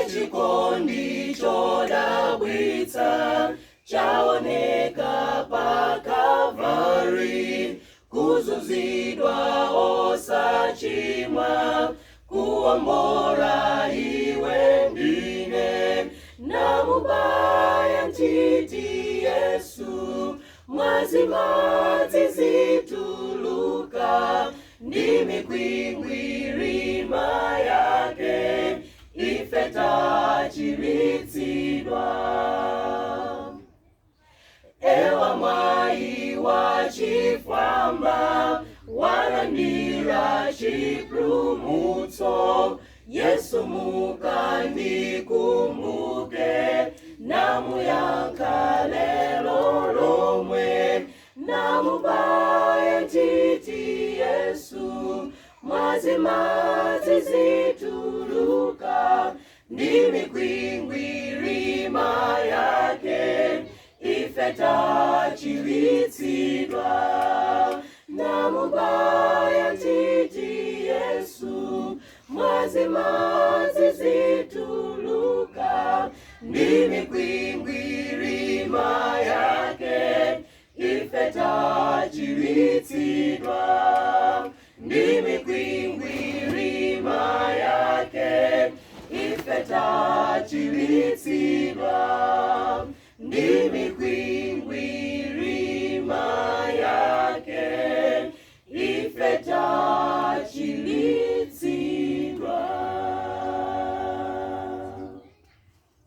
Chikondi chodabwitsa chaoneka pa Kalvari, kuzunzidwa osachimwa, kuombora iwe ndine, namubaya ntiti Yesu, mwazimadzi zituluka, ndi mikwingwirima yake ife tachiritsidwa. Ewa mwayi wa chifwamba, walandira chipulumutso, Yesu mukandikumbuke, namuyankha lero lomwe, namubaya ntiti Yesu, mwazimadzi zituluka, ndi mikwingwirima yake ife tachiritsidwa. Namubaya ntiti Yesu, mwazimadzi zituluka, ndi mikwingwirima